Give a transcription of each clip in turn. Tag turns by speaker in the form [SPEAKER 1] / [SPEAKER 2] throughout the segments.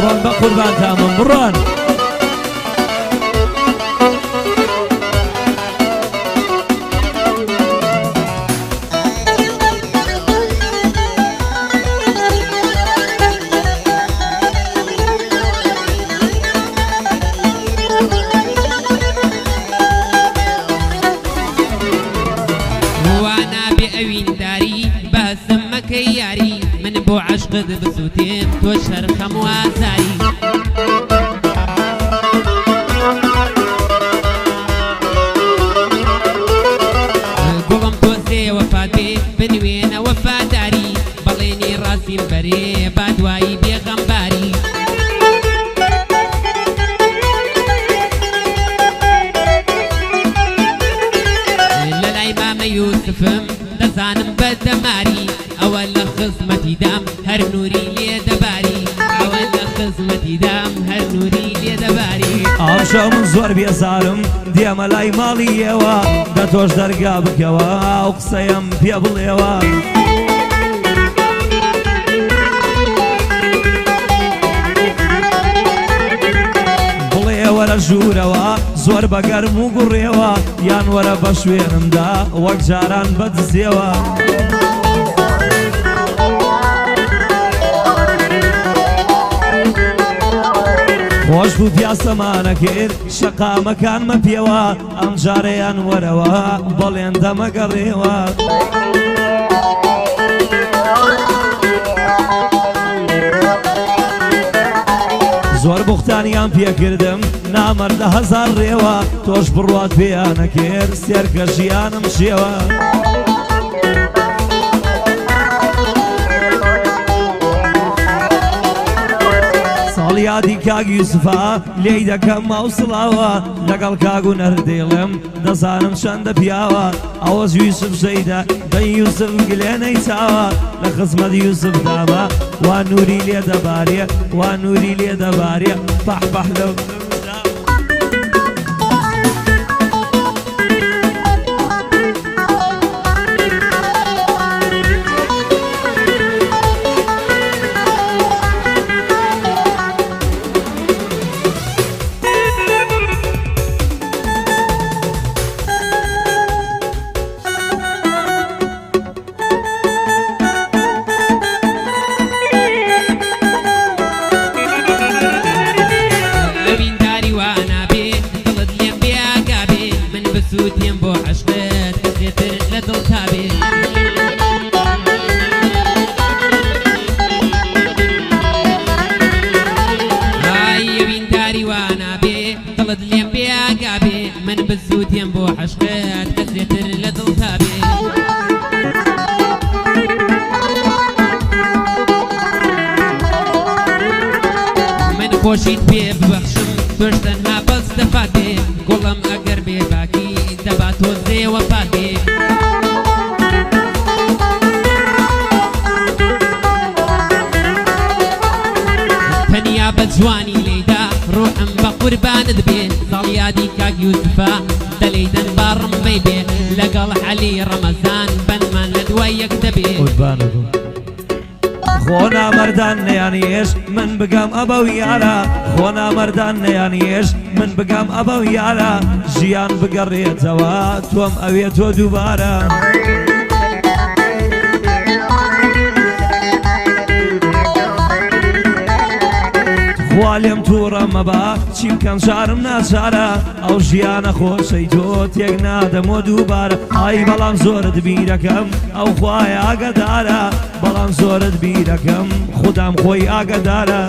[SPEAKER 1] بڕۆن بە قوربان تامم بڕۆن
[SPEAKER 2] ياري من بو عشق بسوتين توشر خموازاري قوم توزي وفاتي بنوين وفاداري بليني راسي البري بادواي بيغمباري للإمام يوسفم دزانم بدماري أول خصمتي دام هر نوري لي دباري أول خصمتي دام هر نوري لي دباري
[SPEAKER 1] عشام زور بيزارم ديما لاي ماليوا دا توش درقا بكوا وقصيم بيبليوا وەرە ژوورەوە زۆر بەگەرم و گوڕێوە یان وەرە بە شوێنمدا وەک جاران بەدزێوە خۆش بوو پیاسەمانە کرد شەقامەکانمە پێوە ئەم جارەیان وەرەوە بەڵێن دەمەگەڕێوە زۆر بوختانیان پێکردم نامەردە هەزار ڕێوە تۆش بڕوات پێیانە کرد سێرکە ژیانم شێوە ساڵی یادی کاک یوسفا لێی دەکەم ماوسڵاوە لەگەڵ کاک و نەردێڵم دەزانم چەندە پیاوە ئەوەش یوسف شەیدە دەی یوسف گلێنەی چاوە لە خزمەت یوسف دابە وا نووری لێ دەبارێ وا نووری لێ دەبارێ پەحپەح لەو
[SPEAKER 2] سوتين بو عشقت كثير لدل تابي هاي بين داري وانا بي طلد لين بيا قابي من بسوتين بو عشقت كثير لدل تابي من خوشيت بي ببخشم توشتنها بس دفاتي قولم اقر بي باكي دبا توزي وفاتي تنيا بجواني ليدا روحم بقربان دبي صاليادي كاك يوسفا دليدن بارم بيبي لقل علي رمضان بنمان لدويك دبي
[SPEAKER 1] خۆنا مەردان نەیانیێش من بگەم ئەبەو یارە خۆنا مەردان نەیانیێش من بگەم ئەبەو یارە ژیان بگەڕێتەوە تۆم ئەوێ تۆ دووبارە خوا لێم تووڕە مەبا چی بکەم شارم ناچارە ئەو ژیانە خۆشەی تۆ تێک نادەمۆ دووبارە ئای بەڵام زۆرت بیرەکەم ئەو خوای ئاگدارە بەڵام زۆرت بیرەکەم خودام خۆی ئاگدارە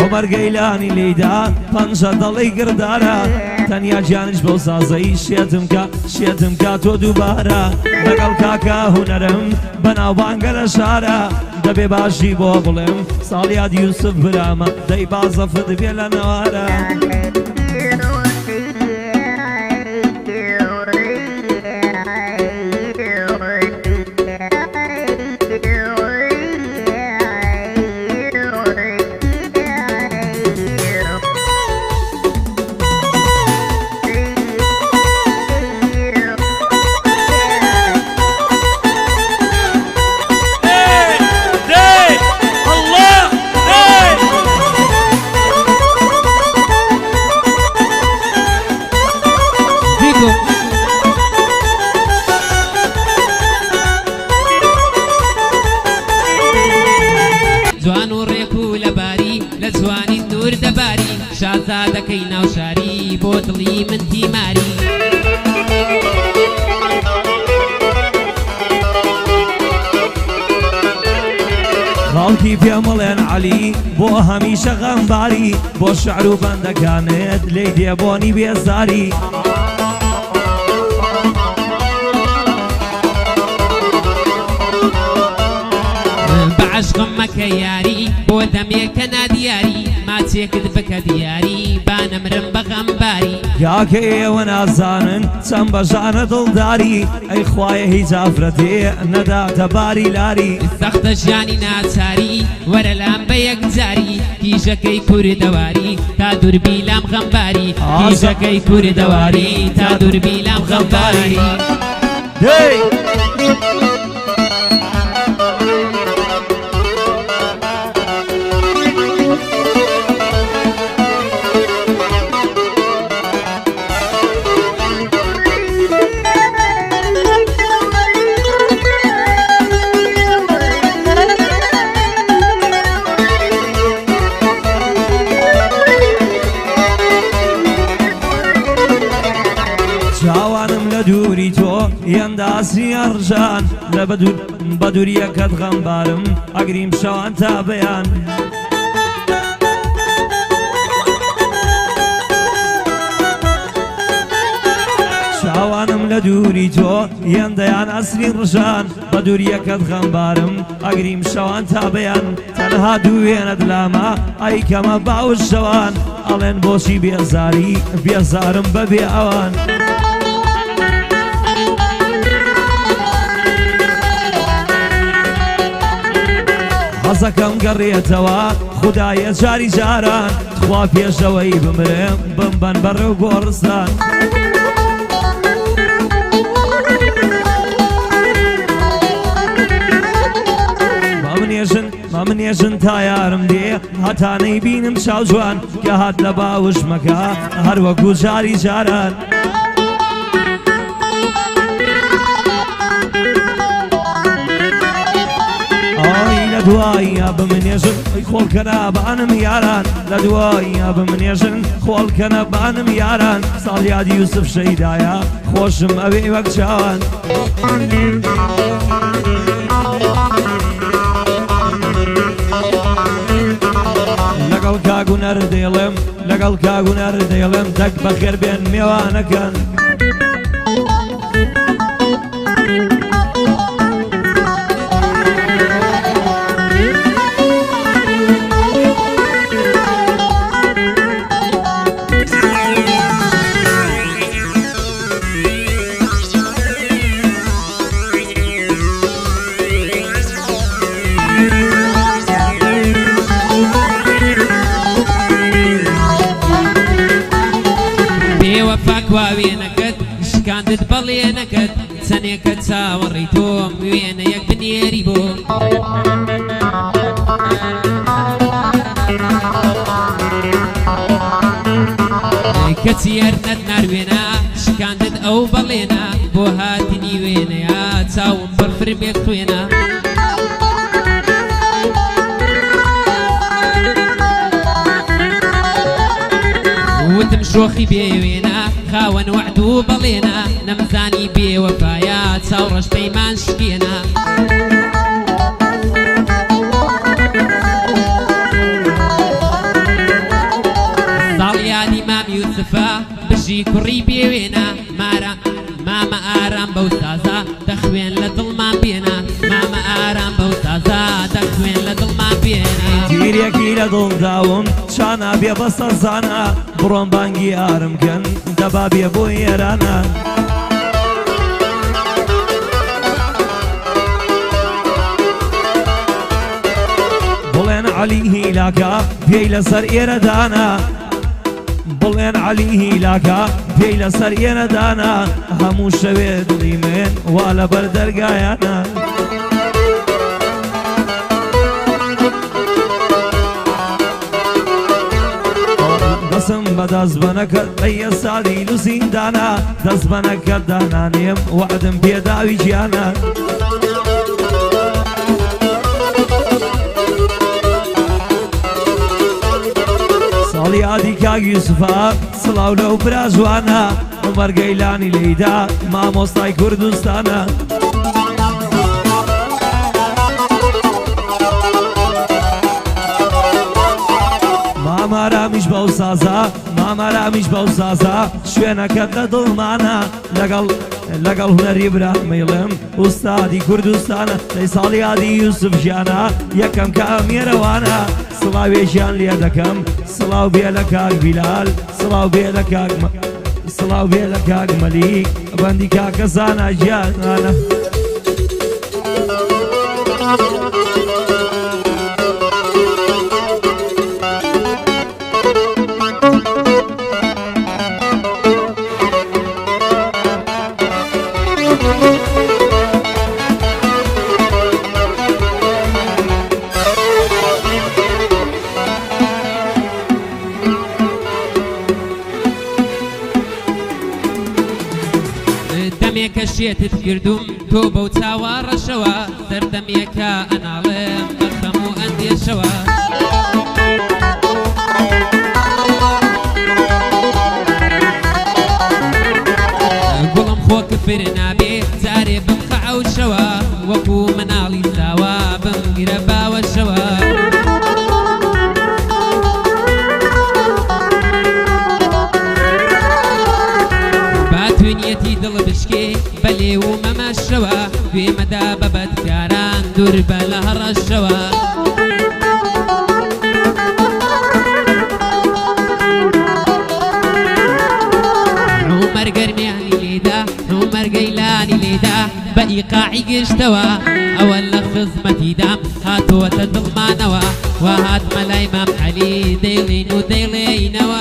[SPEAKER 1] عومەر گەیلانی لێیدا پەنجە دەڵی گردارە تەنیا گیانش بەو سازەی شێتم کا تۆ دووبارە لەگەڵ کاکە هونەرم بەناوبانگە لە شارە دەبێ باشی بۆ بڵێم ساڵیاد یوسف برامە دەی بازەفت بێ لە نەوارە
[SPEAKER 2] لە جوانی نور دەباری شازادەکەی ناوشاری بۆ دڵی من تیماری
[SPEAKER 1] خەڵکی پێمەڵێن عەلی بۆ هەمیشە غەمباری بۆ شەعر و بەندەکانت لێی دێبۆنی بێزاری
[SPEAKER 2] عشقم مەکە یاری بۆ دەمێکە نادیاری ماچێکت بکە دیاری با نەمرم بە غەمباری
[SPEAKER 1] یاکە ئێوە نازانن چەند بەژانە دڵداری ئەی خوایە هیچ ئافرەتێ نەداتە باری لاری
[SPEAKER 2] سەختە ژیانی ناچاری وەرە لام بە یەکجاری کیژەکەی کوردەواری تا دووربی لام غەمباری کیژەکەی کوردەواری تا دووربی لام غەمباری
[SPEAKER 1] چاوانم لە دووری تۆ یەنداسی ئەڕژان لە بەدووریەکەت غەمبارم ئەگریم شەوان تا بەیان چاوانم لە دووری تۆ یەندەیان ئەسری ڕژان بەدووریەکەت غەمبارم ئەگریم شەوان تا بەیان تەنها دووێنت لامە ئەی کەمە باوش شەوان ئەڵێن بۆچی بێزاری بێزارم بەبێ ئەوان حەزەکەم گەڕێتەوە خودایە جاری جاران خوا پێشەوەی بمرم بمبەن بەڕێو گۆڕستان مەمنێژن تا یارم دێ هەتانەی بینم چاو جوان کە هات لە باوشمەکە هەروەکو جاری جاران لە دوایە بمنێژن خۆڵکەنە بانم یاران لە دوایە بمنێژن خۆڵکەنە بانم یاران ساڵیادی یوسف شەیدایە خۆشم ئەوێ وەک چاوان لەگەڵ کاگونەر دێڵێم لەگەڵ کاگونەر دێڵێم دەک بەخێر بێن میێوانەکەن
[SPEAKER 2] واوێنەکەت شکاندت بەڵێنەکەت چەنێکە چاوەڕی تۆم وێنەیەک بنێری بۆ کەچی هەرنەت ناروێنە شکاندت ئەو بەڵێنە بۆ هاتنی وێنەیە چاوم بەرفر بێک خوێنە وتم شۆخی بێوێنە خاوەن وعد و بەڵێنە نەمزانی بێوەفایە چاوڕەش پەیمان شکێنە ساڵیانی مام یوسفە بژی کوڕی بێوێنە مامە ئارام بەو سازە دەخوێن لە دڵمان بێنە مامە ئارام بەو سازە دەخوێن لە دڵمان بێنە
[SPEAKER 1] تیرێکی لە دڵداوم چانا بێ بە سەرزانە بڕۆم بانگی ئارمکەن دەبا بێ بۆ ئێرانە بڵێن عەلی هیلاکە پێی لەسەر ئێرەدانە بڵێن عەلی هیلاکە پێی لەسەر ئێرەدانە هەموو شەوێ دڵی من وا لەبەر دەرگایانە دەسم بە دەستبەنەکەت ئەیە سادی و زیندانە دەستبەنەکەت دانانێم وعدم پێداوی گیانە ساڵیادی کاک یوسفا سڵاو لەو برا جوانە عومەر گەیلانی لەیدا مامۆستای کوردستانە مامارامیش بەو سازە مامارامیش بەو سازە شوێنەکەت لە دڵمانە لەگەڵ هونەری برامیڵم ئوستادی کوردستانە لەی ساڵیادی یوسف ژیانە یەکەم کە ئەمێرەوانە سڵاوێژیان لێ دەکەم سڵاو بێ لە کاک بیلال سڵاو بێ لە کاک سڵاو بێ لە کاک مەلیک بەندی کاکە زانە ژیانانە
[SPEAKER 2] دەمێکە شێتت کردوم تۆ بەو چاوەڕەشەوە دەردەمێکە ئەناڵێم بەخەم و ئەندێشەوە گوڵم خۆ کفر نابێ جارێ بمخە ئەوشەوە وەکو مناڵی ساوە بمگرە باوەشەوە توێنیەتی دڵ بشکێ بەلێ و مەمەشەوە گوێمەدا بە بەدکاران دوور بە لە هەڕەشەوە عومەر گەرمیانی لێدا عومەر گەیلانی لێدا بە ئیقاعی گشتەوە ئەوە لە خزمەتیدام هاتووەتە دڵمانەوە وا هاتمە لای مام عەلی دەیڵێن و دەیڵێینەوە